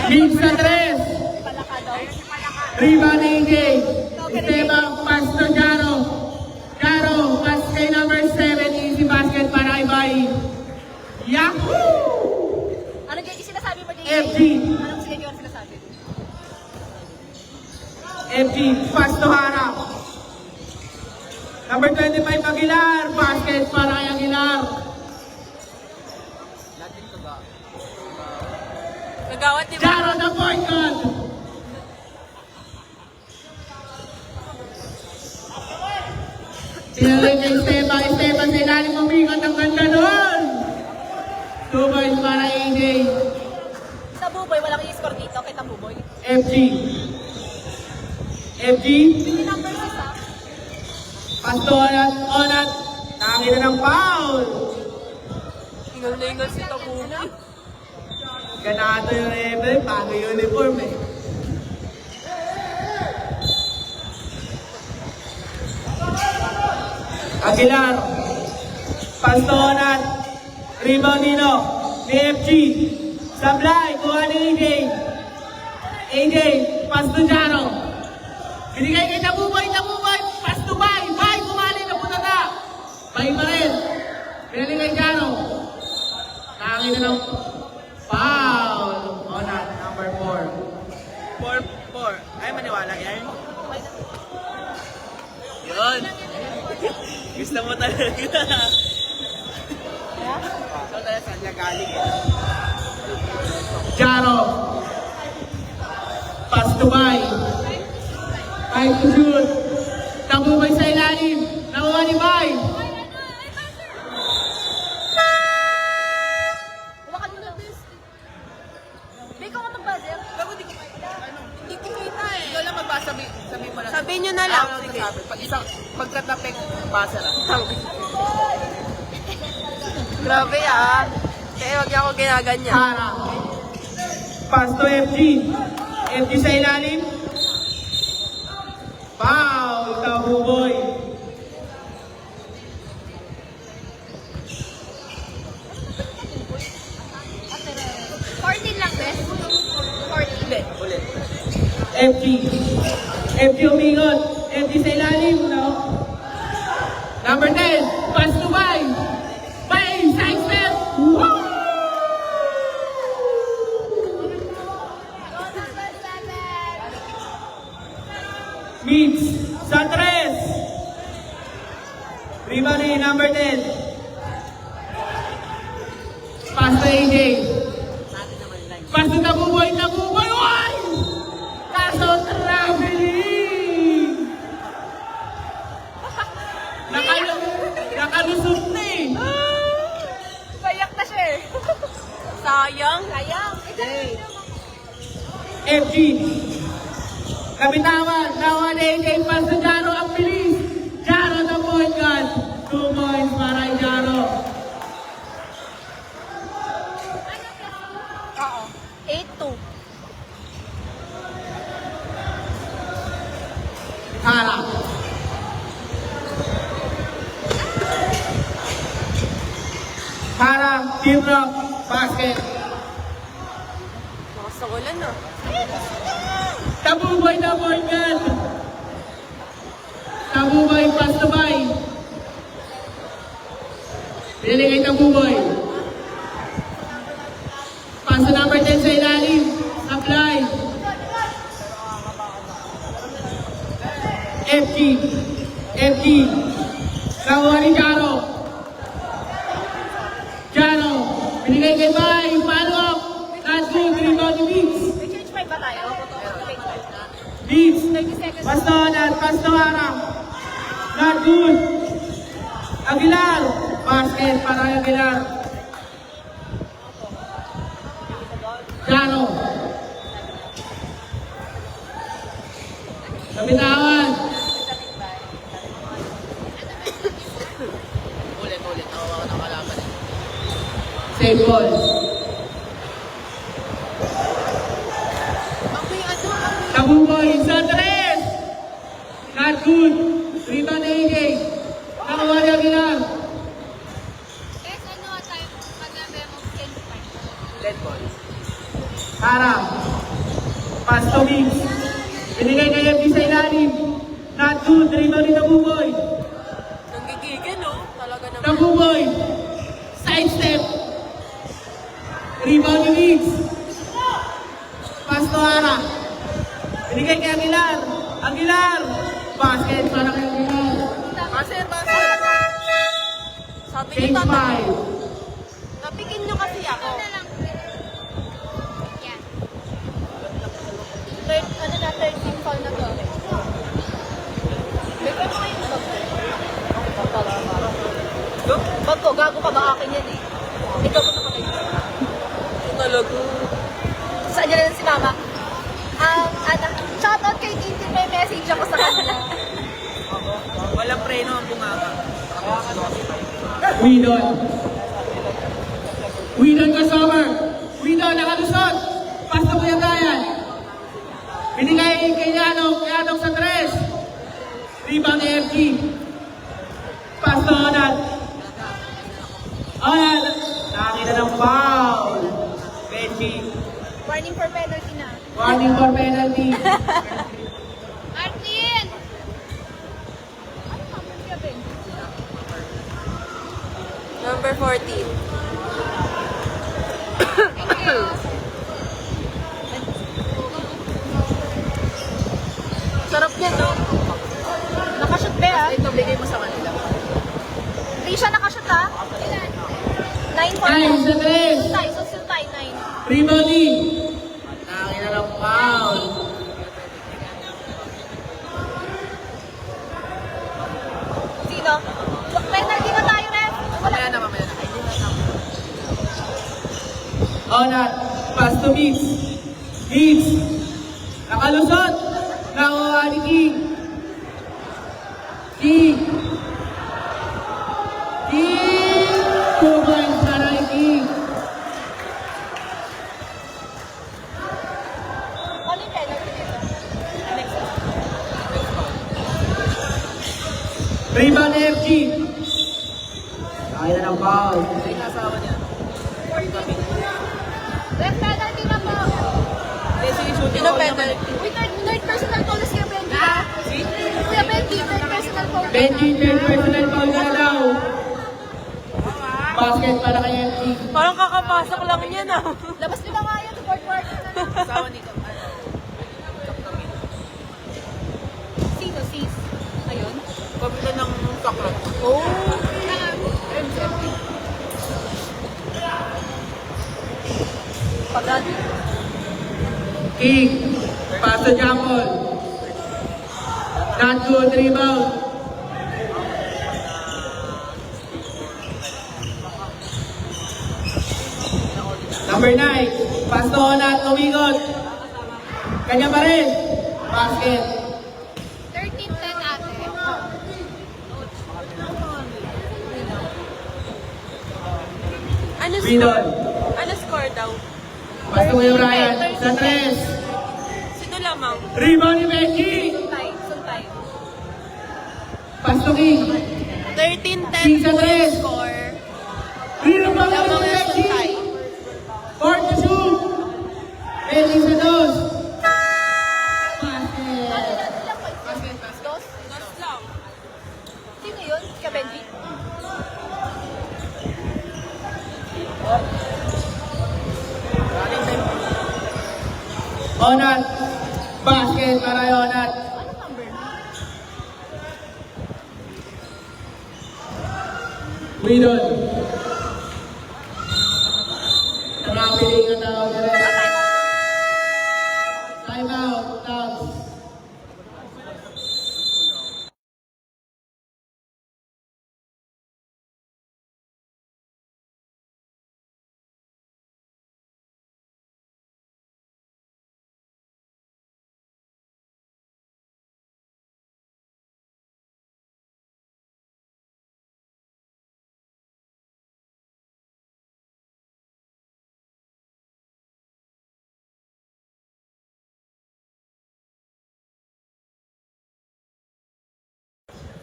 Mix sa tres. Rebound AJ. Esteban, pass to Jaro. Jaro, pass kay number 7. Easy basket para kay Bayi. Yahoo! Ano yung sinasabi mo, DJ? FG. Anong sige yung sinasabi? FG, pass to Harap. Number 25, Aguilar. Basket para kay Aguilar. Nagawat, di ba? Jaro, the point guard. Tinalik kay Esteban. Esteban sa ilalim ng bigot. Ang ganda nun. 2 points para AJ. Sa Buboy, walang i-score dito. Kita Buboy. FG. FG. Hindi number 6, ha? Pass to Onat. Onat. Nakakita ng foul. Ingal na ingal si Tabuboy. Ganado yung referee. Bago yung uniform eh. Aguilar. Pass to Onat. Rebound nino. Ni FG. Sablay. Kuha ni AJ. AJ. Pass to Jaro. Binigay kay Tabuboy. Tabuboy. Pass to Bay. Bay. Kumali na punta na. Bay pa rin. Binigay kay Jaro. Nakakita ng foul. Onat. Number 4. 4. Ay, maniwala yan. Yun. Gusto mo talaga. So, talaga saan niya galing eh. Jaro. Pass to Bay. Bay to shoot. Tabuboy sa ilalim. Nakuha ni Bay. Huwakan mo na, Bes. Beko ka mag-buzzer. Bago di ko kita. Hindi ko kita eh. Ikaw lang magbasa, sabi mo lang. Sabihin nyo na lang. Sige. Pag isang, pagkatapik, basa lang. Grabe ah. Kaya wag niya ako ginaganyan. Hara. Pass to FG. FG sa ilalim. Foul. Tabuboy. Lang, Bes. 14. Ulit, ulit. FG. FG umingot. FG sa ilalim. No? Number 10. Pass to Bay. Bay. Side step. Woo! Meets sa 3. Rebound ni number 10. Pass to AJ. Pass to Tabuboy. Tabuboy. Why? Kaso traveling. Nakalusot na eh. Payak na siya eh. Sayang. Sayang. FG. Kapitawan. Nawa na AJ. Pass to Jaro. Ang bilis. Jaro the point guard. 2 points para kay Jaro. Oo. 8-2. Hara. Hara. Team rock. Basket. Lakas ng ulan ah. Tabuboy the point guard. Tabuboy. Pass to Bay. Pinili kay Tabuboy. Pass to number 10 sa ilalim. Supply. FG. FG. Nakuha ni Jaro. Jaro. Binigay kay Bay. Follow up. Not good. Rebound ni Beats. May change 5 ba tayo? Beats. 30 seconds. Pass to Onat. Pass to Harap. Not good. Aguilar. Basket para kay Aguilar. Jaro. Kapitawan. Ulit, ulit. Nawawa ka ng kalaban eh. Save ball. Tabuboy sa 3. Not good. Rebound na AJ. Nakuha ni Aguilar. Guys, ano tayo? Pag-abe mo, change 5. Let ball. Harap. Pass to Mix. Binigay kay FG sa ilalim. Not good. Rebound ni Nabuboy. Nanggigigil, no? Talaga naman. Nabuboy. Side step. Rebound ni Mix. Pass to Ara. Binigay kay Aguilar. Aguilar. Basket para kay Aguilar. Baser. Sabi niyo, Change tatay. 5. Napikin niyo kasi ako. Third team foul na to. May pwede kayo bag. Bag ko, gago ka ba akin yan eh. Ikaw ba nakakayo? Talaga. Saan dyan na si mama? Shoutout kay Tintin, may message ako sa kanya. Walang preno ang bunganga. Widon. Widon crossover. Widon nakalusot. Pass to Kuya Brian. Binigay kay Yanong. Yanong sa 3. Rebound ni FG. Pass to Onat. Onat. Nakakita ng foul. Benji. Warning for penalty na. Warning for penalty. Martin! Ano number niya, Ben? Number 14. Sarap niya, no? Nakashoot ba, ah? Ito, bigay mo sa kanila. Hindi siya nakashoot, ah? 9 for 9 sa 3. Tayo, so still tayo, 9. Rebound ni. Nakakita ng foul. Sino? Penalty na tayo, ref. Mamaya na. Onat. Pass to Mix. Mix. Nakalusot. Nakuha ni King. King. 2 points para kay King. Ano yung penalty dito? Rebound ni FG. Nakakita ng foul. Ay, nasawa niya. Ref, penalty na po. Hindi, sige, shooting. Sino penalty? Uy, third personal foul na siya, Benji. Kuya Benji, third personal foul. Benji, third personal foul na daw. Basket para kay FG. Parang kakapasok lang yan, ah. Labas nila nga yan, fourth quarter na. Nasawa ni Sino, sis? Ayun? Kapita ng saklat. Oh. Pagod. King. Pass to Jampol. Not good. Rebound. Number 9. Pass to Onat. Umigot. Kanya pa rin. Basket. 13-10 ate. Ano Widon. Ano score daw? Pass to Kuya Brian. Sa 3. Sino lamang? Rebound ni Benji. Suntay. Pass to King. 13-10 Sa 3. score. Rebound ni Lamang na Benji. Suntay. Court to shoot. Benji sa 2. Basket. Dos lang. Sino yun? Ka Benji? Onat. Basket para kay Onat. Ano number na? Widon. Nakapili ka tao nila. Time out. Towns.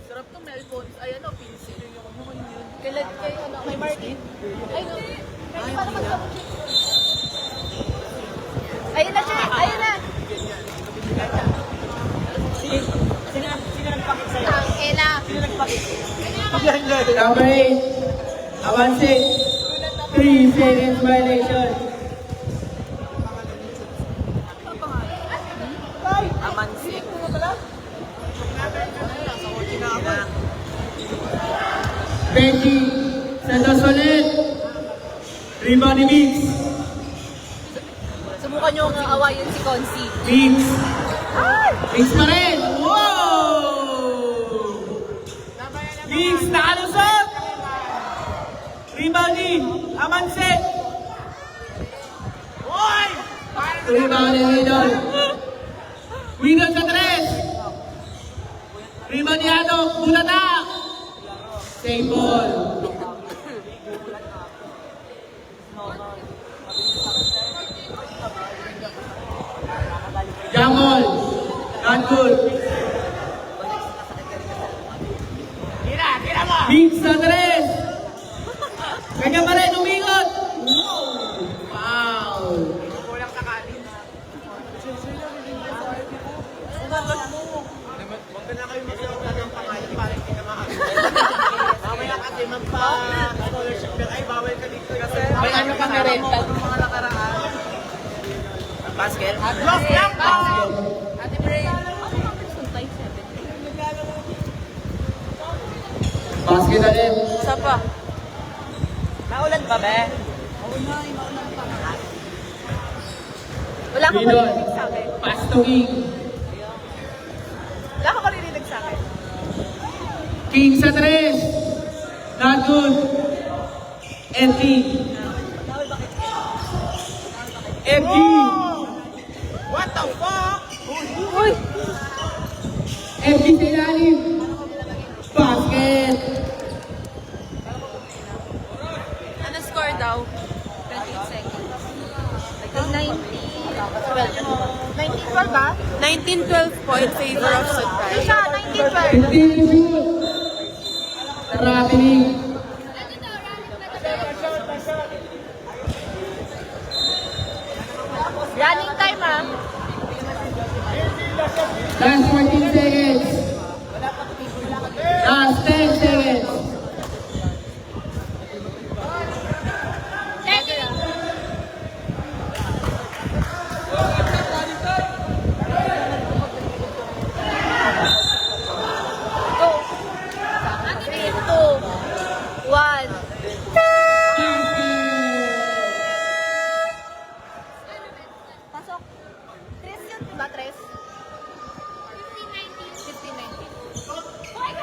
Sarap ng Melbourne. Ay, ano, pencil. Kailan kay ano? Kay Martin? Ay, no. Pwede pa naman sa Ayun na siya! Ayun na! Number 8, avancing. 3 seconds violation. Amansik. Benji, Santos ulit. Rebound ni Mix. Subukan nyo nga awayin si Consi. Mix. Mix pa rin. Wow! Mix, nakalusot. Rebound ni Amansek. Rebound ni Widol. Widol sa 3. Rebound ni Adok. Bulata. Save ball. Jamol. Not good. Mix sa 3. Kanya pa rin, umingot. Wow. Mamaya kasi magpa-scholarship na ay bawal ka dito kasi may ano ka na rental ng mga nakaraan. Basket? Block lang po! Ate Bray. Basket ulit. Isa pa. Naulan ba, be? Wala kang Widol. marinig sa akin. Pass to King. Wala kang marinig sa akin. King sa 3. Not good. FG. FG. What the fuck? Uy! FG sa ilalim. Basket. Ano score daw? 28 seconds. 19-12 ba? 19-12 po in favor of Sunrise. Siya, 19-12. 15 to shoot. Rattling. Running time ah. Last 14 seconds. Last 10 seconds. Go. 3, 2, 1. Pasok. 3 yun, diba? 3? 15-19. 15-19.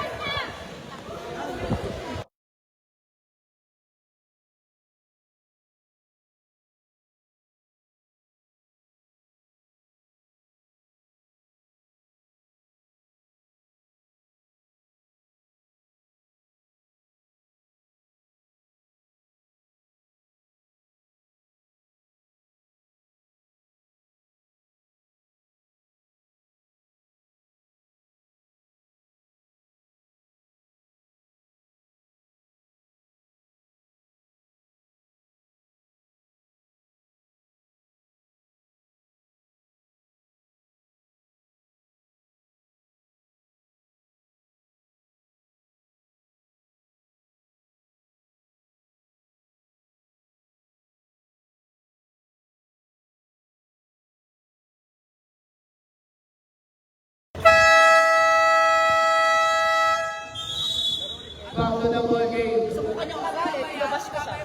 Back to the ball game. Subukan niyang magalit. Ilabas ko siya.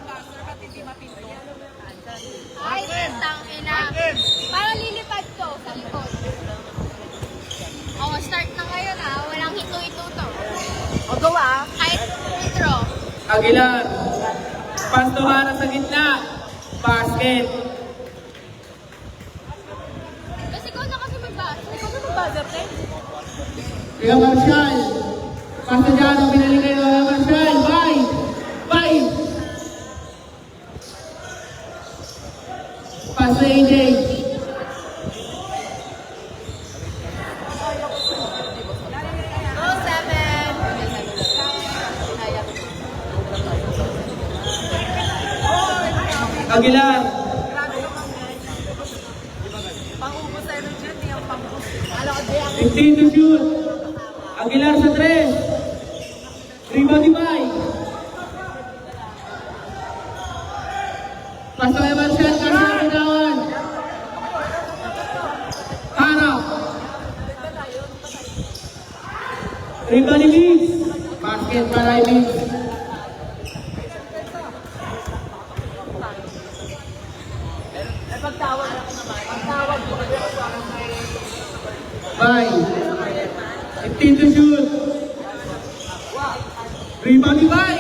Ay, tang ina. Para lilipad to sa likod. O, start na ngayon ah. Walang hito-hito to. O, go ah. Kahit withdraw. Aguilar. Pass to Hara sa gitna. Basket. Kasi ikaw na kasi mag-bash. Ikaw na mag-buzzer, Ted. Kaya Marshall. Pass to Jano. Pinalik kayo ng Marshall. Bye. Bye. Pass to AJ. Go, 7. Aguilar. Pang-ubos sa energy, hindi yung pang-ubos. Alam ko, 15 to shoot. Aguilar sa 3. Rebound ni Bay. Pass to Evan Shell, kasi bitawan. Harap. Rebound ni Migs. Basket para kay Migs. Bay. 15 to shoot. Rebound ni Bay.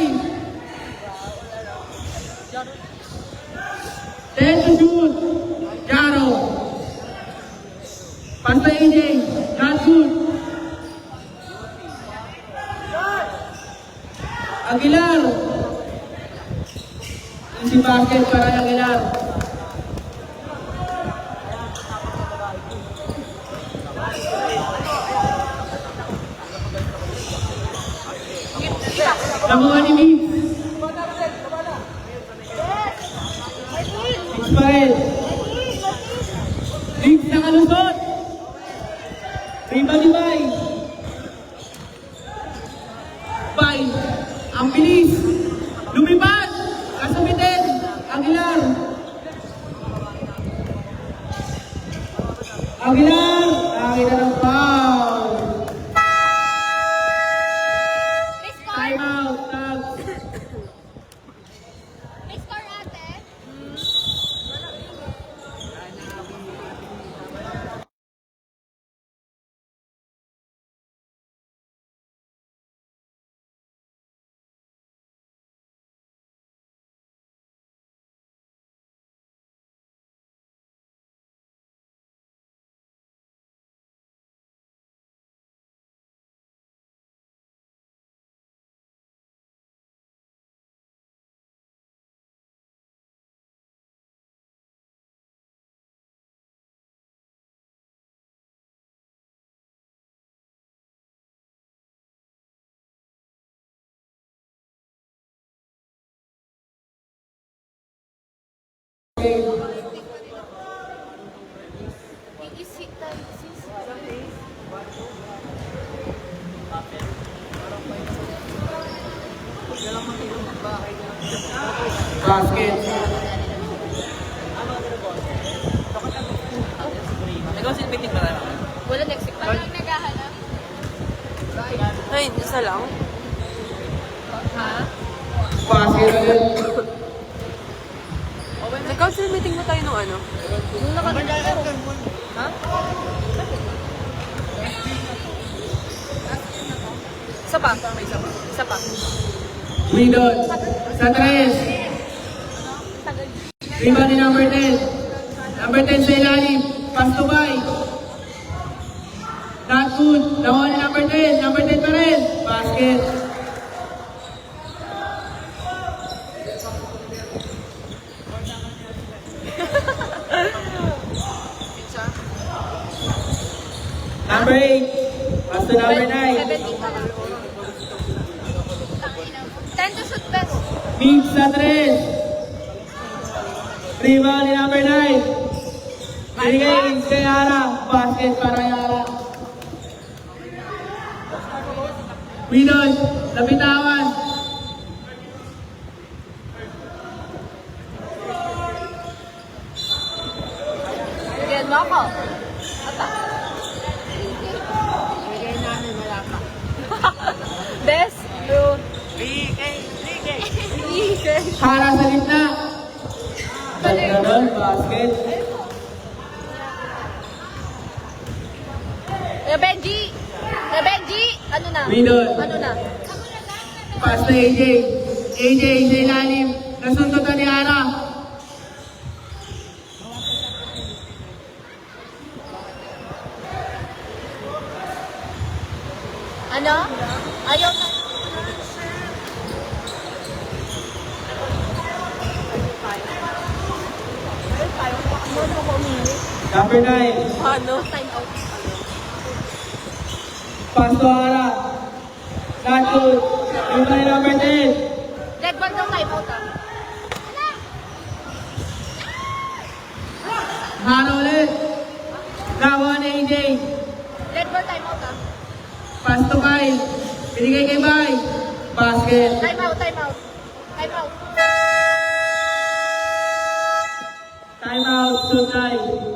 10 to shoot. Jaro. Pass to AJ. Not good. Aguilar. Easy basket para Aguilar. Nakuha ni Migs. Migs pa rin. Migs nakalusot. Rebound ni Bay. Bay. Ang bilis. Lumipad. Kasubitin. Aguilar. Aguilar. Nakakita ng foul. May score? Time out. Tags. May score ate? Iisip tayo, sis. Basket. Ikaw silpitin pa tayo. Wala next week pa. Parang naghahanap. Ay, isa lang. Basket ulit. Nag-council meeting mo tayo nung ano? Nung Ha? Isa pa. May isa pa. Isa pa. Windon. Sa tres. Rebound ni number 10. Number 10 sa ilalim. Pass to Bay. Not good. Nakuha ni number 10. Number 10 pa rin. Basket. Number 8. Pass to number 9. 17 pa lang. 10 to shoot best. Migs sa tres. Rebound ni number 9. Binigay kay Yara. Basket para Yara. Windon. Nabitawan. Yan mo ako. Best. Yun. Hara sa gitna. Ganda basket. Benji! Benji! Ano na? Windon. Ano na? Pass na AJ. AJ sa ilalim. Nasuntotan ni Hara. Ano? Ayaw na. Number 9. Ano? Time out. Pass to Hara. Not good. Rebound ni number 10. Dead ball daw time out ah. Hara ulit. Nakuha ni AJ. Dead ball time out ah. Pass to Bay. Binigay kay Bay. Basket. Time out, time out. Time out. Time out. So time.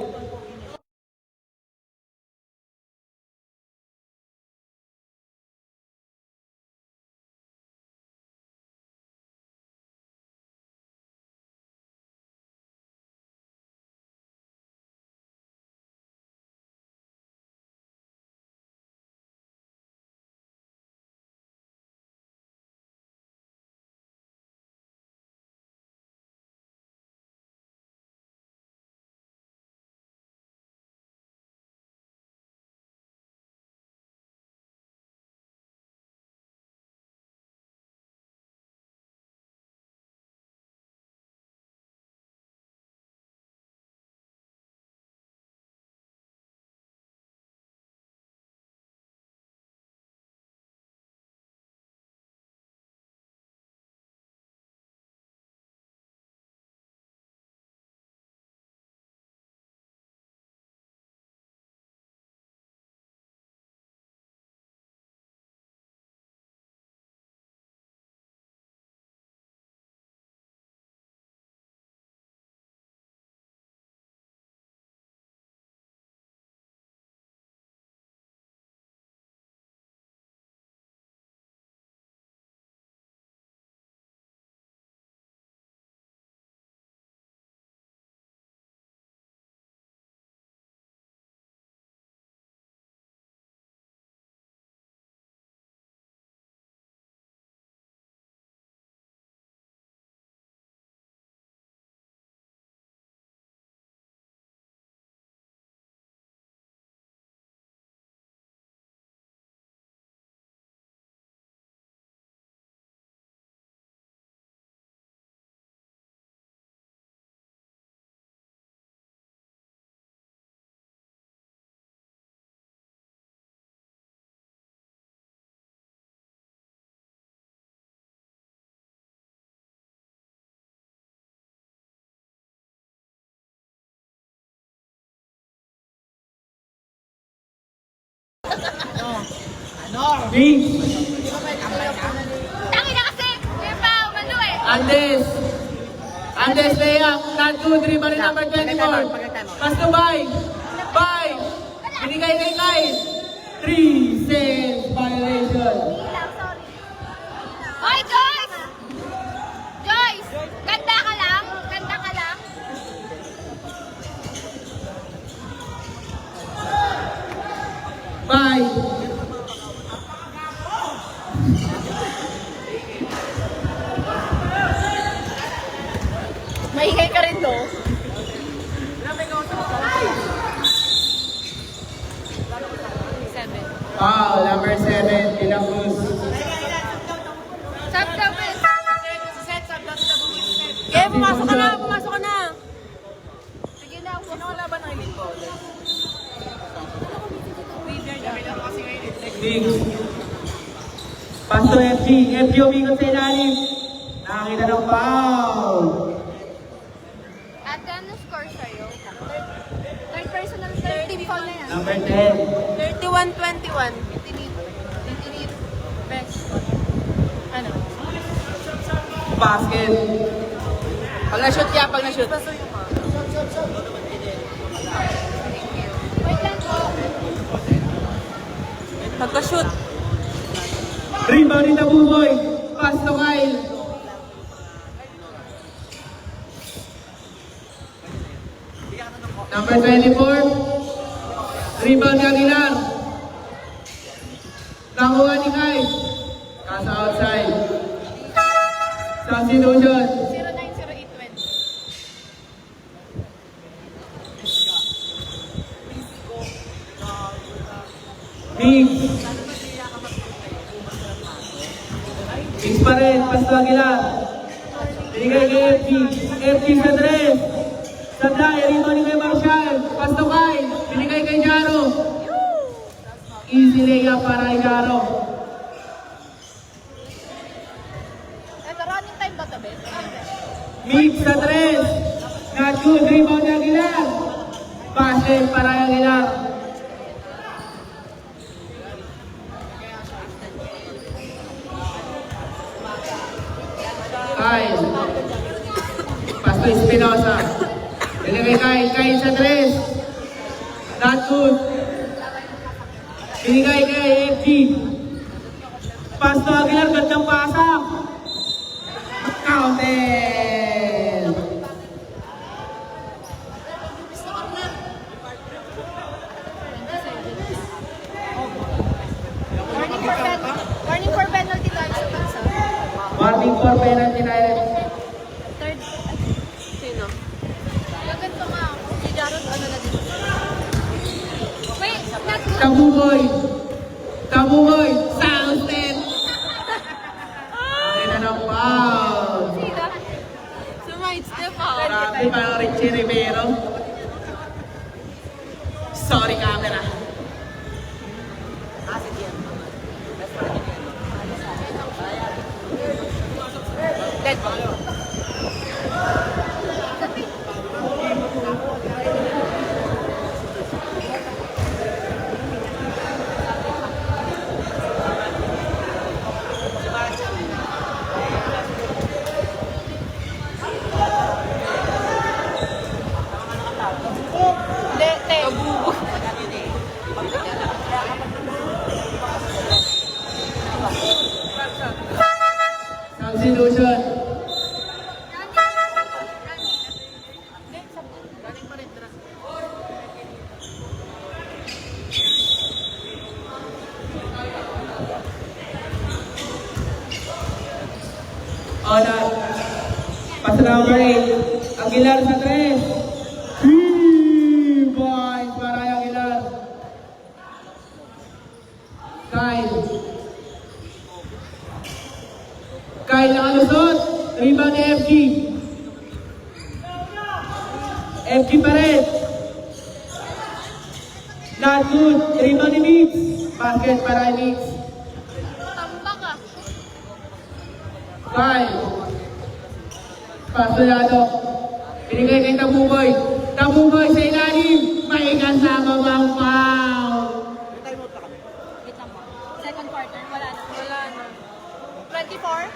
Vince. Tangi na kasi! May pa, umano eh. Andes. Andes layup. Not good. Rebound number 24. Pass to Bay. Bay. Binigay kay Kyle. 3 cents violation. Hoy, Joyce! Joyce! Ganda ka lang? Ganda ka lang? Bay. Maingay ka rin, no? Foul. Number 7. Ilang Cruz. Sab double. Okay, pumasok ka na, pumasok ka na. Sige na, Sino ang laban ng elite ko? Vince. Pass to FG. FG umikot sa ilalim. Nakakita ng foul. At ano score sa'yo? Third personal, third team foul na yan. Number 10. 31-21. Tinit. Best. Ano? Basket. Pag na-shoot ka, pag na-shoot. Wait lang po. Pagka-shoot. Rebound ni Tabuboy. Pass to Kyle. Number 24. Rebound ni Aguilar. Nakuha ni Kyle. Kasa outside. Substitution. 090820. Mix. Mix pa rin. Pass to Aguilar. Binigay kay FG. FG sa tres. Sablay. Rebound ni kay Marshall. Pass to Kyle. Binigay kay Jaro. Easy layup para kay Jaro. Ito, running time ba ito, Ben? Mix sa tres. Not good. Rebound ni Aguilar. Basket para kay Aguilar. Pasto Espinosa. Binigay kay sa 3. Not good. Binigay kay FG. Pasto Aguilar, gandang pasa. Counted. Warning for penalty tayo sa bansa. Warning for penalty tayo. Third. Sino? Lagan pa nga ako. Si Jarod, ano na din. Wait, not good. Tabugoy. Tabugoy. Sounded. Ay na ng foul. Sino? Sumite step out. Grabe, parang Richie Rivero. Sorry, camera. Dead ball. Substitution. Honor. Pass number 8. Aguilar sa 3. 3 points para kay Aguilar. Kyle. Kyle nakalusot. Rebound ni FG. FG pa rin. Not good. Rebound ni Mix. Basket para kay Mix. Tamba ka. Kyle. Pasolado. Binigay kay Tabugoy. Tabugoy sa ilalim. May kasama bang foul? Wait lang po. Second quarter, wala na. Wala na. 24?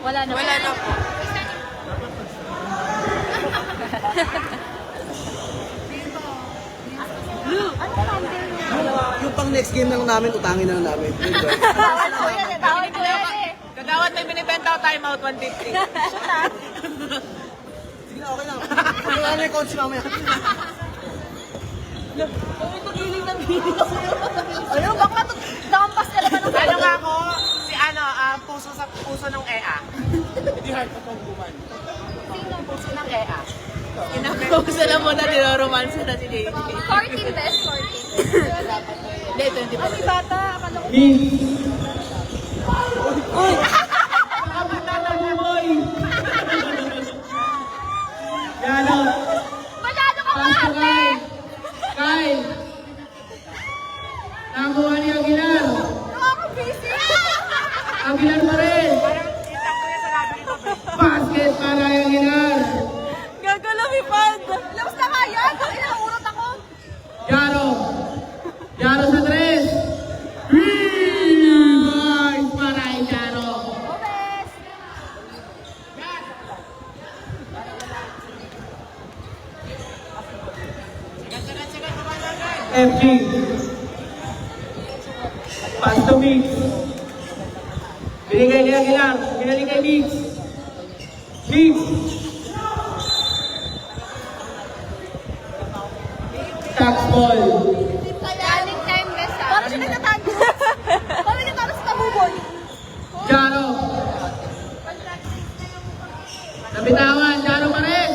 Wala na. Wala na po. Yung pang next game lang namin, utangin na lang namin. Bawal po yan eh. Bawal po yan eh. Kagawad may binibenta o timeout 150. Sige na, okay lang. Ano ano yung coach mamaya? Ayun, baka nakampas ka naman ng Ano nga ako? Si ano, puso sa puso ng EA. Hindi hard pa pagbuman. Sino? Puso ng EA. Inapuso lang muna, niloromance na si JJ. 14 best, 14. Hindi, 20 pa. Ay, bata. Akala ko. Mix. Uy! Nakapit na Tabugoy. Yan o. Masyado ka Pasto mahal Kyle. eh. Kyle. Nakuha ni Aguilar. Ako busy. Aguilar pa rin. Basket para kay Aguilar. Gagalawipad! Labas na nga yan. Inaurot ako. Jaro. Jaro sa 3. 3 points para kay Jaro. Obes. FG. Pass to Mix. Binigay kay Aguilar. Binigay kay Mix. Mix. Tax ball. Running time best ah. Parang siya nagtatalo. Parang nagtatalo sa Tabugoy. Jaro. Nabitawan. Jaro pa rin.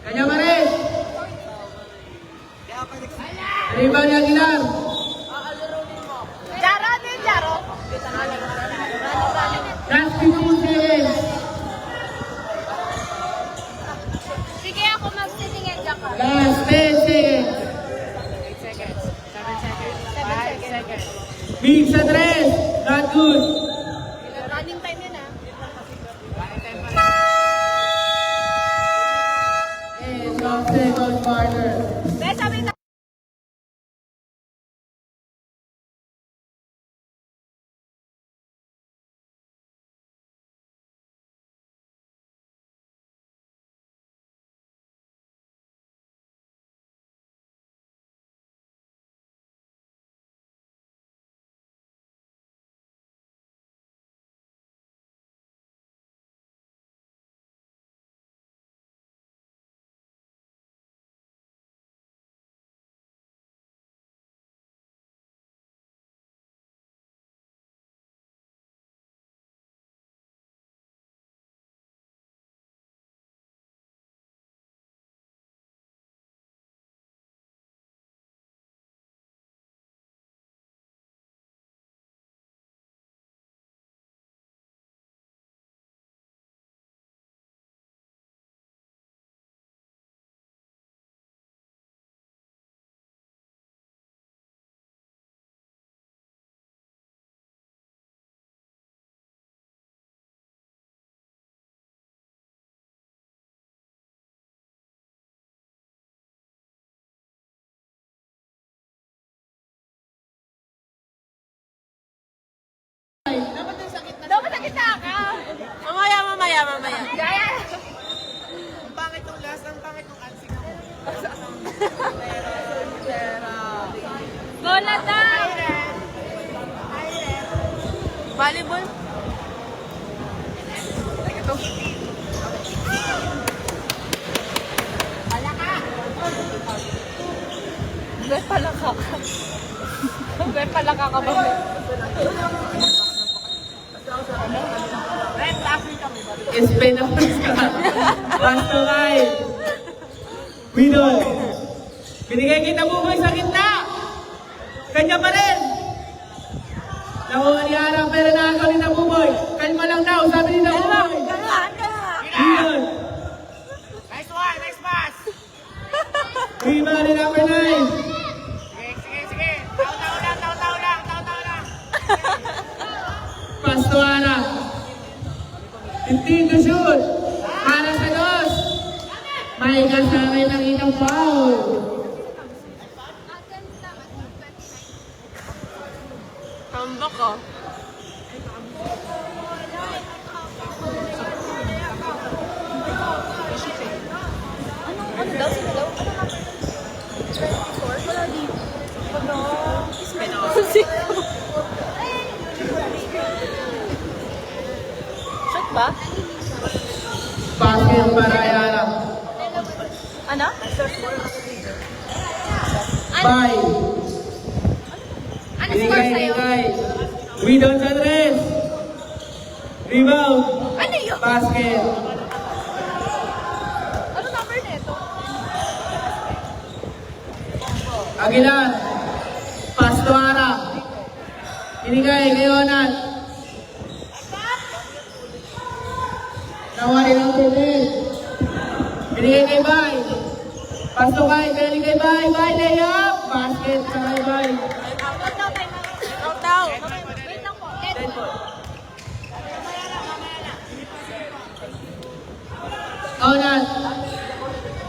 Kanya pa rin. Rebound ni Aguilar. Jaro din, Jaro. Last 15 seconds. Sige ako magsitingin dyan ka. Last 10 seconds. 7 seconds. Mix sa 3. Not good. Running time yun ah. End of second quarter. Best, sabi mamaya. Gaya! Ang pangit ng last, ang pangit ng ansing ako. Bola daw! Volleyball? Ito. Bet pala ka. Bet pala ka ba? Espinosa. Pasto kay. Widol. Binigay kita buboy sa gitna. Kanya pa rin. Nakuha ni Ara pero nakakaw ni Nabuboy. Kalma lang daw, sabi ni Nabuboy. Widol. Nice one, nice pass! Rebound ni number 9. Sige. Taw-taw lang. Pasto Ara. 15 to shoot. Para sa dos. May kasama ng itong foul. Tambak ka. Ano daw? Sino daw? Ano number? 24? Wala dito. Ano? Shot ba? Basket para kay Ara. Ano? Bye. Ano score Binigay ni sa'yo? Kai. Widol sa tres. Rebound. Ano yun? Basket. Ano number nito? Aguilar. Pasto Ara. Binigay kay Onat. Nawari ng titin. Binigay kay Bay. Pasto kay Bay. Bay layup. Basket sa kay Bay. Taw. Wait lang po. Dead ball. Onat.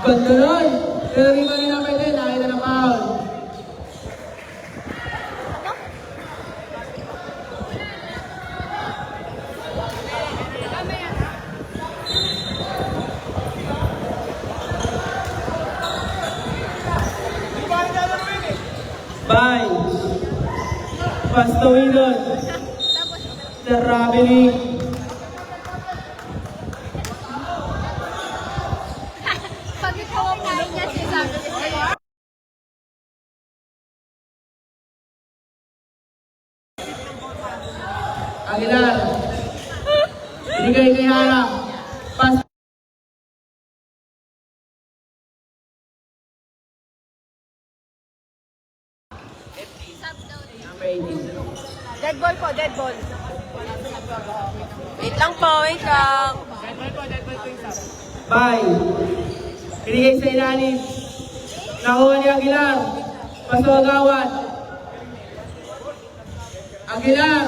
Ganda nun. Pero rebound ni number 10. Nakita ng foul. Bye. Pasto Widol. Traveling. Pag ikaw ang kain niya, sinasabi ko sa'yo. Aguilar. Binigay kay Hara. Pas. Number 18. Dead ball po, dead ball. Wait lang po, wait lang. Bye. Binigay sa ilalim. Nakuha ni Aguilar. Pasto agawat. Aguilar.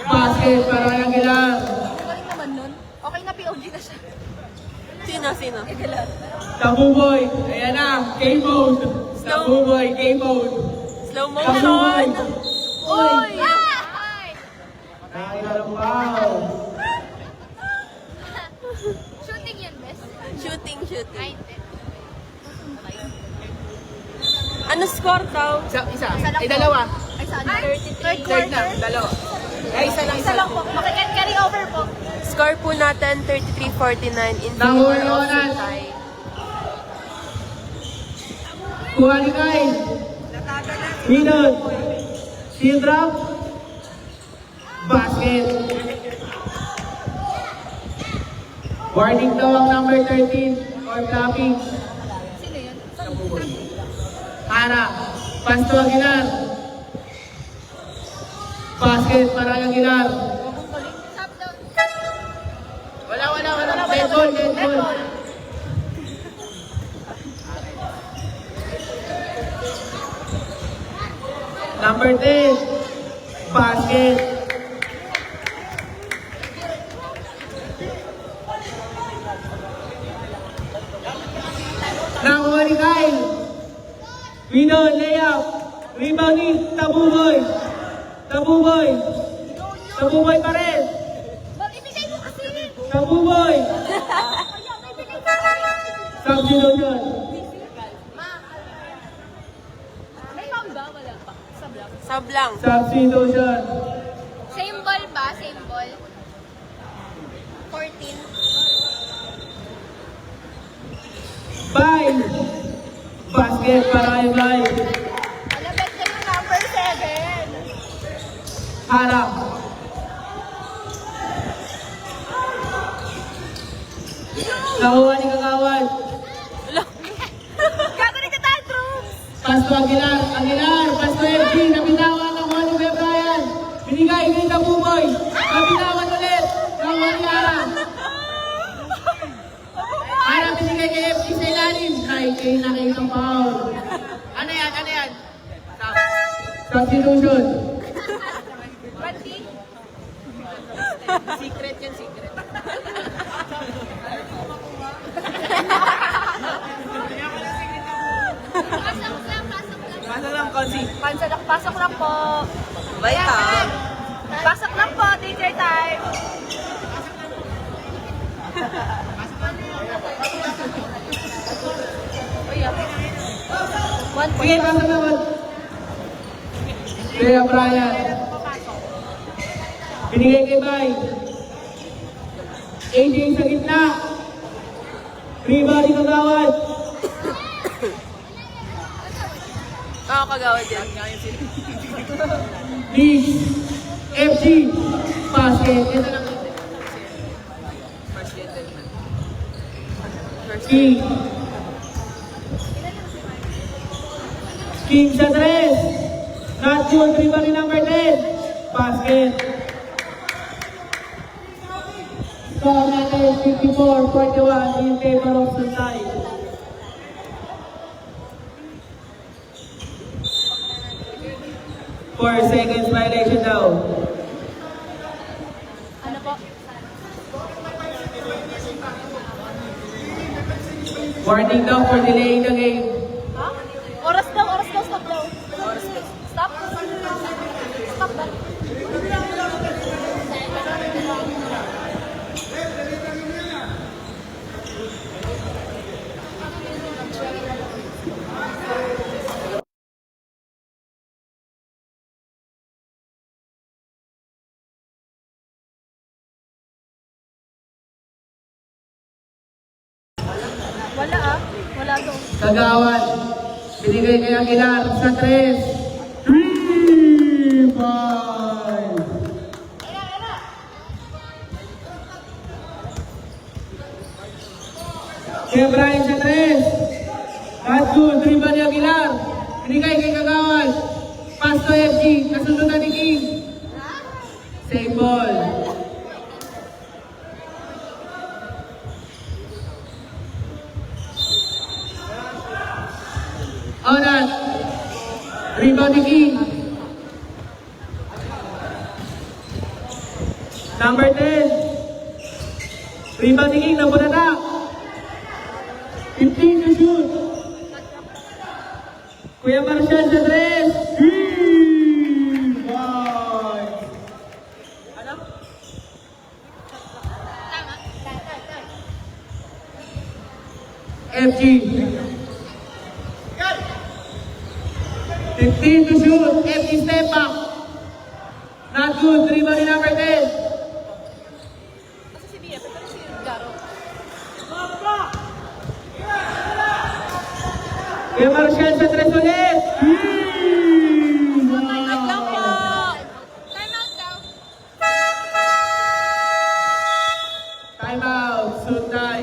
Basket para kay Aguilar. Galing naman nun. Okay na, POG na siya. Sino? Tabuboy. Ayan na. K-mode. Tabuboy. K-mode. Slow Tabuboy. motion. Uy. Ay! Nakita ng foul. Shooting yun, best. Shooting. Ay, hindi. Ano score daw? Isa. Ay, dalawa. Ay, saan? Ay, 33. Third na, dalawa. Ay, isa lang. Isa lang po. Carry over po. Score po natin 33-49 in favor of Nangunan. Sintay. Kuha ni Kyle. Minot. Steal drop. Basket. Warning daw ang number 13 or tapping. Sino yun? Hara. Pasto Aguilar. Basket para kay Aguilar. Top down. Wala. Dead ball. Number 10. Basket. Nakuha ni Kyle. Winon, layup. Rebound ni Tabuboy pa rin. Ibigay mo kasi. Buboy! Substitution. May foul ba? Wala pa. Sablang. Sablang. Substitution. Same ball ba? Same ball? 14. Bye! Basket para kay Bye. Alabet ka yung number 7. Harap. Nakuha ni Kakawan. Gagawin ka tantrums! Pasto Aguilar. Aguilar. Pasto FG. Nabitawan. Nakuha ni Kuya Brian. Binigay. Grita Buboy. Nabitawan ulit. Nakuha ni Ara. Ara binigay kay FG sa ilalim. Try kay nakita foul. Ano yan? Ano yan? Substitution. 20? Secret yan, secret. Pasok lang, pasok lang. Ano lang, Konsi? Pasok lang po. Bye, ha? Pasok lang po, teacher time. Uy, ah. 1 Sige, point. pasok naman. Kuya Brian. Binigay kay Bay. AJ sa gitna. Rebound ni Kagawad. Nakakagawad yan. League. FG. Basket. Ito lang. First gentleman. King. King sa tres. Not good. Rebound ni number 10. Basket. Score natin 54-41 in favor of Suntay. Four seconds violation daw. Ano po? Warning daw for delaying the game. Ha? Oras daw, stop daw. Stop? Stop ba? Wala ah. Wala to. Kagawad. Binigay kay Aguilar sa tres. 3-5. Kaya Brian sa tres. Not good. Rebound ni Aguilar. Binigay kay Kagawad. Pass to FG. Kasundutan ni King. Same ball. Onan. Rebound ni King. Number 10. Rebound ni King. Napunata. 15 to shoot. Kuya Marshall sa tres. 3-5. FG. 15 to shoot. FG step back. Not good. Rebound ni number 10. Kasi si BF, pero si Garo. Kuya Marshall sa tres ulit. Time out. Suntay.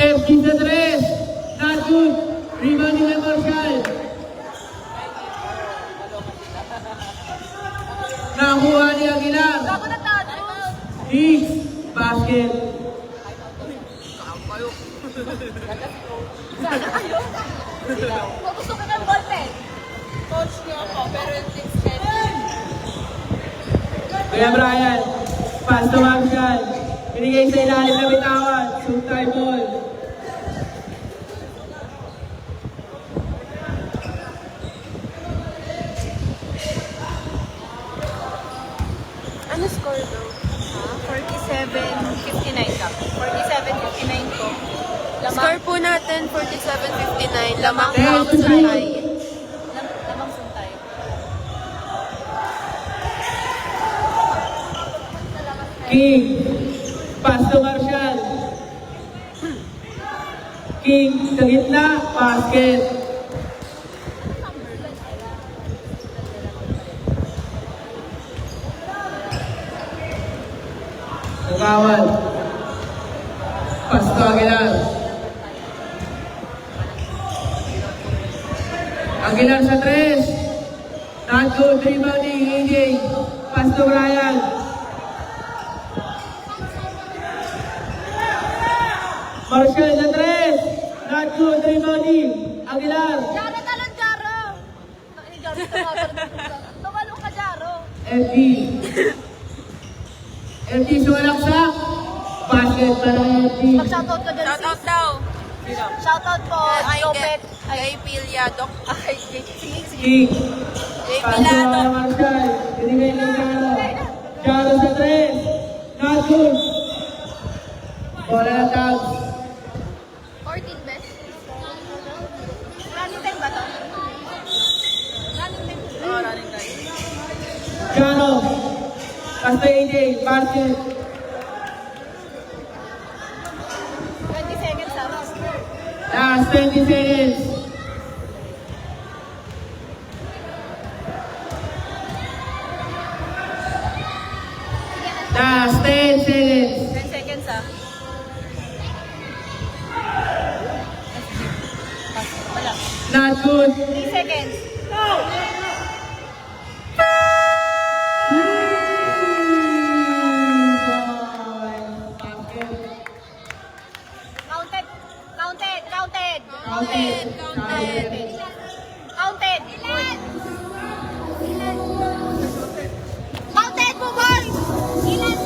FG sa 3. Not good. Rebound ni Marshall. Nakuha ni Aguilar. Gago na tato. Higgs. Basket. Gusto ko ng ballpen. Coach niyo ako, pero hindi schedule. Kuya Brian. Pass to Marshall. Binigay sa ilalim na bitawan. Shoot time ball. Ano score daw? 47-59 ka. 47-59 ko. Score po natin, 47-59. Lamang Ten Pao to three. Suntay. Lamang suntay. King. Pass to Marshall. King sa gitna. Basket. Nagawal. Pass to Aguilar. Aguilar sa 3. Not good. Rebounding. AJ. Pass to Brian. Marshall sa 3. Not good. Rebounding. Aguilar. Jaro talon, Jaro! Tumalo ka, Jaro. FG. FG sumalaksak. Basket para kay FG. Mag-shoutout ka dyan, Shoutout sis. daw. Shoutout po, Ay, Jopet. kay Pilyado. Ay, sige. King. Kay Pass to Pilado. Marshall. Binigay ng Jaro. Jaro sa 3. Not good. Bola na tag. 14 best. Running time ba to? Running time. Oo, running time. Jaro. Pass to AJ. Basket. 20 seconds ha. Last 20 seconds. Last 10 seconds. 10 seconds ha. Wala. Not good. 3 seconds. Counted. Counted. Counted. Counted. Counted. Counted. Counted mo, boys! Ilan?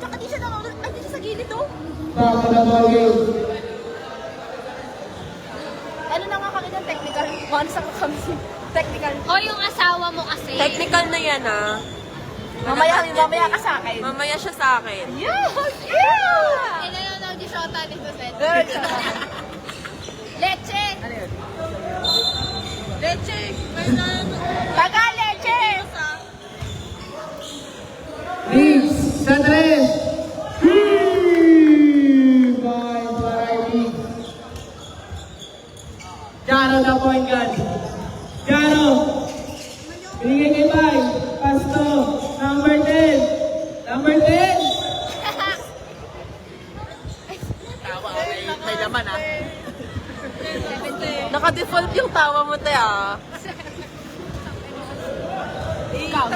Tsaka di siya ay, di siya sa gilid, oh. Bago na ball game. Ano na nga kami ng technical? Once ako kami technical. O yung asawa mo kasi. Technical na yan, ah. Mamaya ka sa akin. Mamaya siya sa akin. Yes! Yeah! Inanonood yung shota ni Suset. Leche! Leche! Taga leche! Riggs sa 3. Point para Riggs. Jaro na point guard. Jaro. Binigay kay Pai. Pass to number 10. Number 10. May laman ah. Naka-default yung tawa mo, te, ah. Ikaw.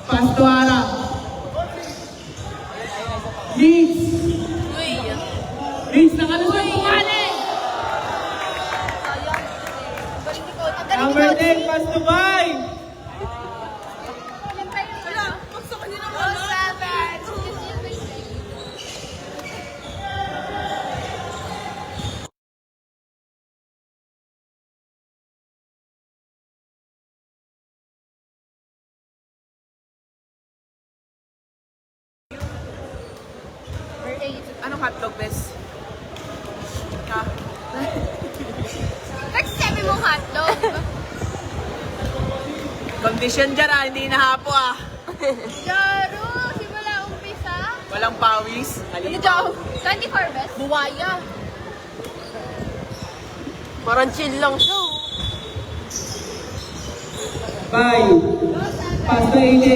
Pass to Ara. Vince. Uy. Vince, nakalusot po kani. Sayang. Galing ni Coach. Ang galing ni Number Coach. 10, pass to 5. Gusto ko din naman. Oh, seven. Number eight. Anong hotdog, bes? Ha? Bakit sabi mo hotdog? Condition dyan hindi nahapo Jaro, simula umpisa. Walang pawis. Ano daw? 24 best. Buwaya. Parang chill lang siya. 5. Pass to AJ.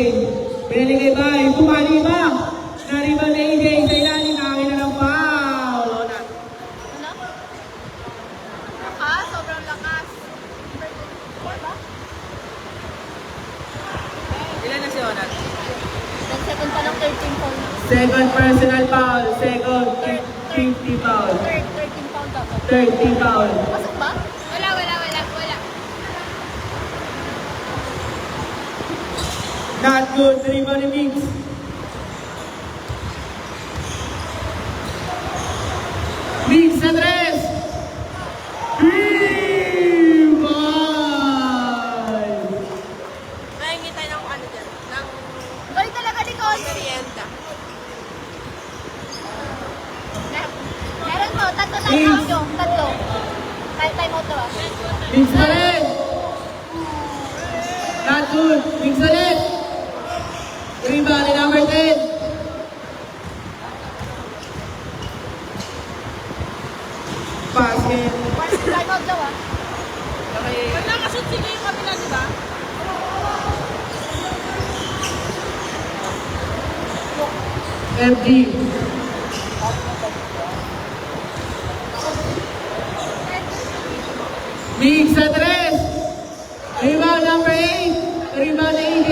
Pinaligay 5. Pumali ba? Nariban na AJ sa ilalim. Akin na ng foul. Ano? Lakas, sobrang lakas. Four ba? Ilan na si Onat? 10 second pa ng 13 pound. Second personal foul. Second 50 foul. Third, 13 pound dapat. 30 foul. Pasok ba? Wala. Not good. Rebound ni Vince. Vince sa tres. Rebound. Mahingi tayo ng ano dyan. Ng Galing talaga ni Coach. merienda. Meron ko, tatlo time out nyo. Tatlo. Time out to ah. Vince pa rin. Not good. Vince ulit. Rebound ni number 10. Basket. Time out daw ah. Nakashoot sila yung kabila, di ba? FG. Big sa tres. Rebound number 8. Rebound na AJ.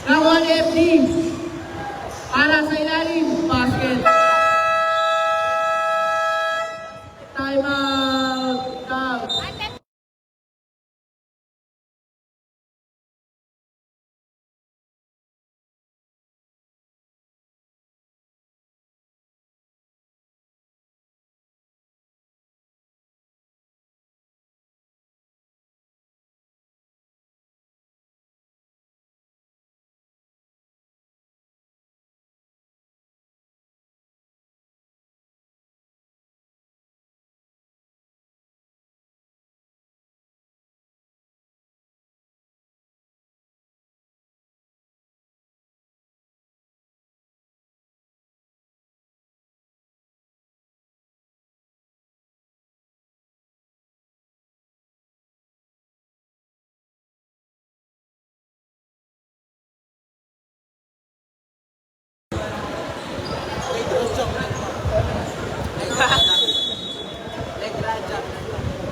Nakuha ni FG. Para sa ilalim. Basket. Time out. Count.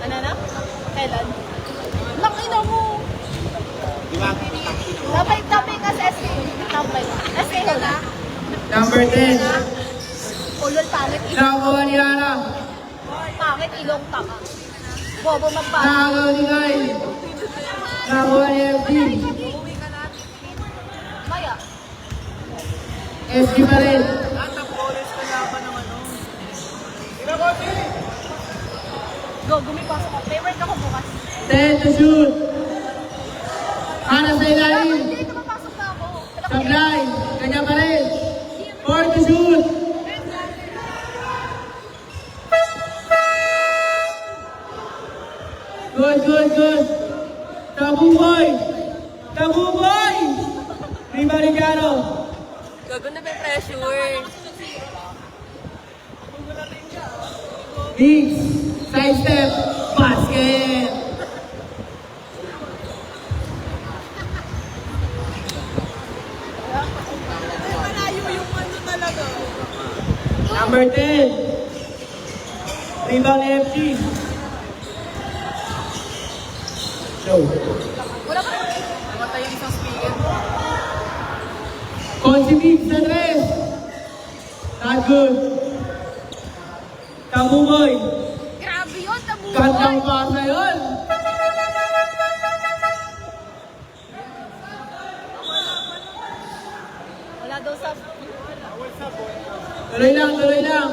Ano na? Kailan? Nakina mo. Tapay ka sa SK. Tapay. SK ka na? Number 10. Ulol pangit ilong. Nakuha ni Ana. Pangit ilong tanga. Bobo magpangit. Nakuha ni Guy. Nakuha ni FG. Maya. FG pa rin. Go, gumipasok ako. Favorite ako bukas. 10 to shoot. Ana sa ilalim. Hindi, tumapasok na ako. Sablay. Kanya pa rin. 4 to shoot. Good. Tabu boy. Rebound ni Jaro. Gago na may pressure. Bigs. Side step. Basket. Number 10. Rebound ni FG. Show. Wala ka. Namatay yung isang speaker. si Big sa tres. Not good. Tabuboy. Grabe yun, tabuhan. Gandang pasa yun. Wala daw sa... Tuloy lang, tuloy lang.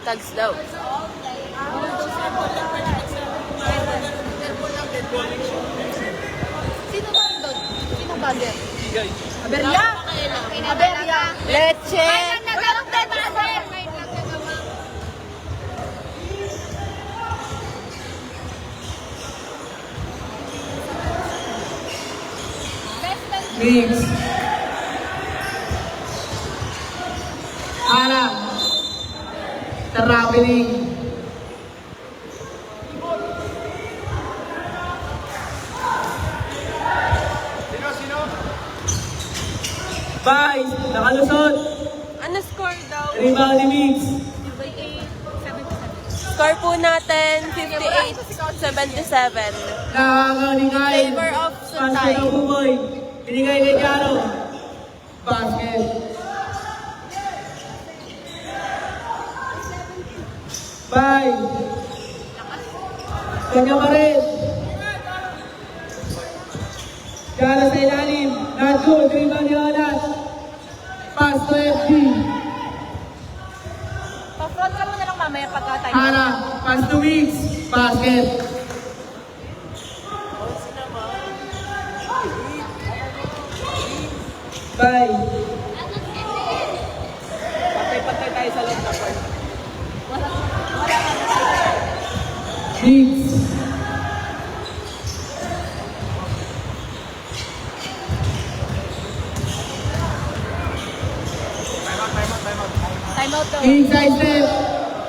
Tags daw. Sino ba doon? Sino ba doon? Aberya? Aberya. Leche. Ay, nagkaroon tayo ba, sir? Wait lang, nagawa. Best friend. Mix. Ara. Traveling. Bye. Nakalusot. Ano score daw? Rebound ni Mix. Score po natin, 58-77. Nakakaw ni Kyle. Favor of Suntay. Basket ng Buboy. Binigay kay Jaro. Basket. Bye. Kanya pa rin. Jaro sa ilalim. Not good. Rebound ni Onas. Pass to FG. Pa-front ka muna lang mamaya pagka-time. Hara. Pass to Mix. Basket. Bye. Patay-patay tayo sa loob na part. Mix. Time out daw. Inside step.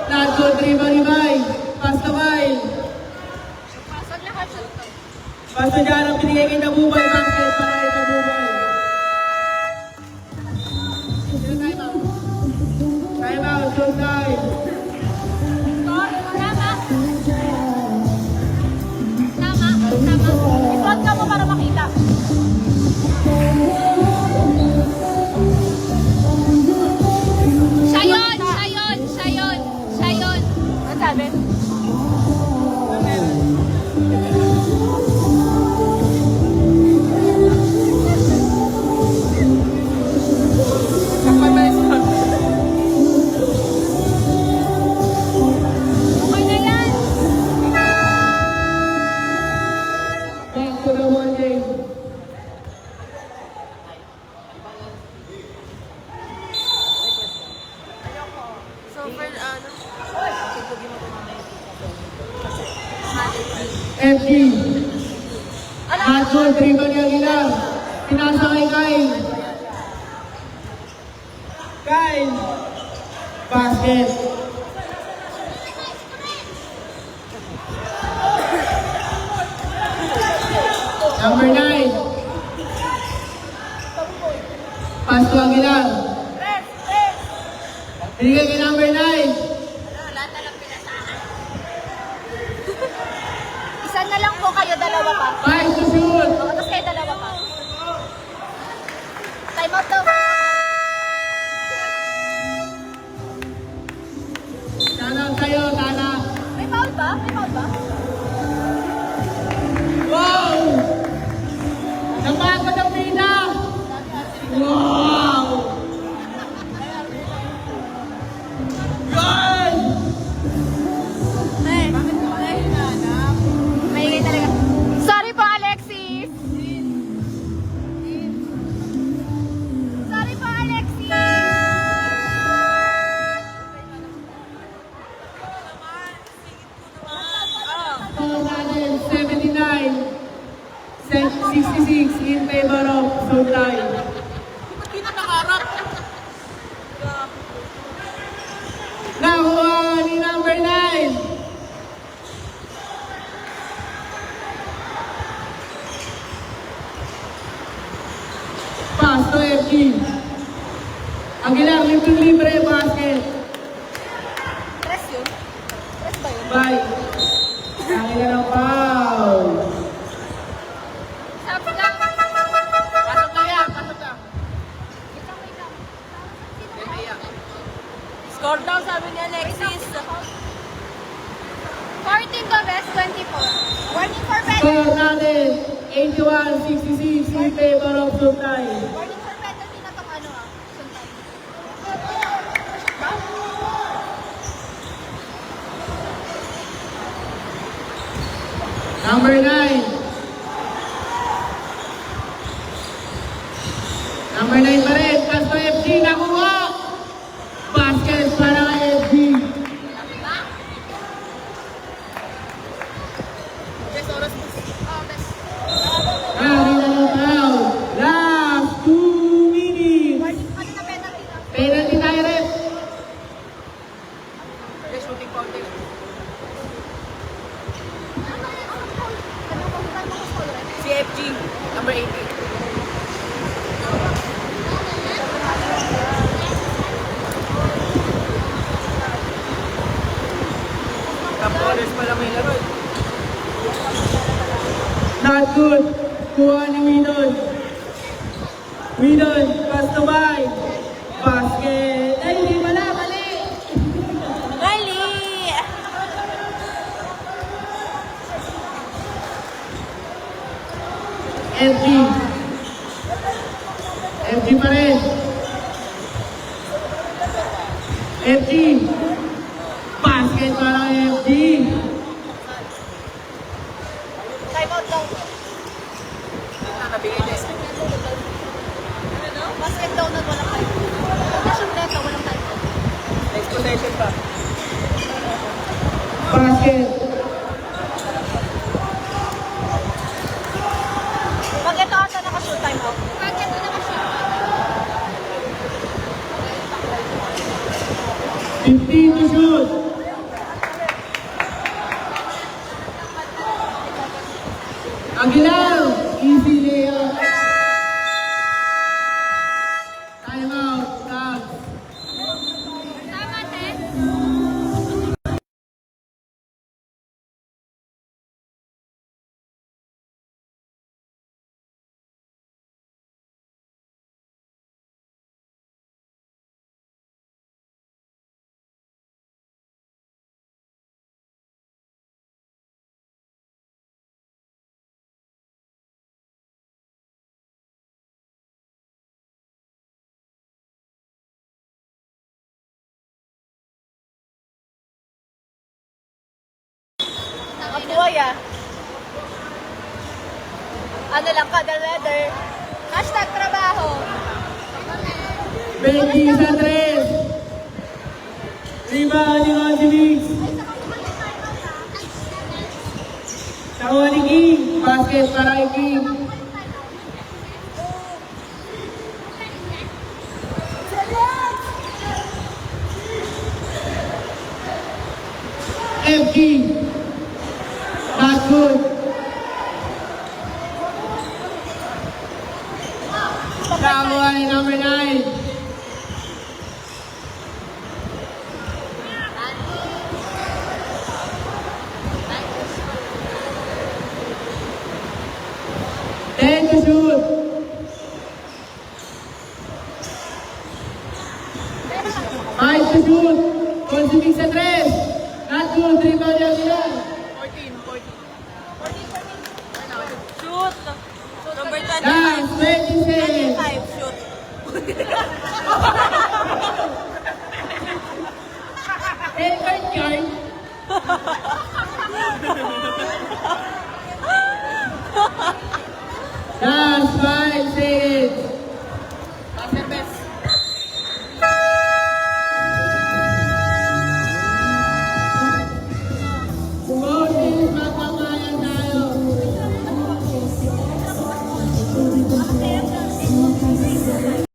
Not good. Rebound ni Bay. Pass to Bay. Pasok na ka-shoot to. Pass to Jaro. Binigay kay Tabubay. Basket para kay Tabubay. Time out. Time out. Short time. Tama. Tama. Tama. I-front ka mo para makita. Siya yun! Siya yun! Siya yun! Siya yun! Ano sabi? Okay na yan! Thanks to the one game. So, for ano? FG. Not good. Rebound ni Aguilar. Pinasa kay Kyle. Kyle. Basket. Number 9. Pass to Aguilar. Binigay kay number 9. Isa na lang po kayo, dalawa pa. 5 to shoot. O, tapos kayo dalawa pa. Time out daw. Tanang sa'yo, tanang. May foul ba? May foul ba? Wow! Napagod ang pina! Wow! Good! Maingay talaga. Sorry po, Alexis. Sorry po, Alexis. 66 in favor of Suntay. Nakuha ni number 9. Pass to FG. Aguilar, libre, basket. Press yun? Press ba yun? Bye. Aguilar ang foul. Warning for penalty. Score natin, 81-66 in favor of Sultan. Warning for penalty na tong ano Sultan. Number 9. Number 9 pa rin, Pasto FC nakuha. Basket para kay FG. Oh, best. Carry na foul. Last 2 minutes. Warning ano na penalty na. Penalty tayo rin. Shooting contest. Ano mo score rin? CFG, number 18. Top-ballers pala may laro. Not good. Kuha ni Widon. Widon, pass to by. Basket. Ay, hindi wala, mali. Mali! FG. FG pa rin. FG. Basket para kay FG. Time out daw. Nabigay na. Basket daw na walang time out. Pag-shoot neto, walang time out. Next possession pa. Basket. Pag ito ata nakashoot time out. Pag ito nakashoot. 15 to shoot. Aguilar. Easy layup. Time out. Cubs. Tama, Ted. Abuhay ah. Ano lang ka, the weather. Hashtag trabaho. Becky sa tres. Rebounding on the mix. Nakuha ni King. Basket para kay King. FG. Not good. Nakuha ni number 9. Ten to shoot. Five to shoot. Consuming sa tres. Not good. Rebound yung ilan. 14. Shoot! Number 25. Last 20 seconds. 25, shoot.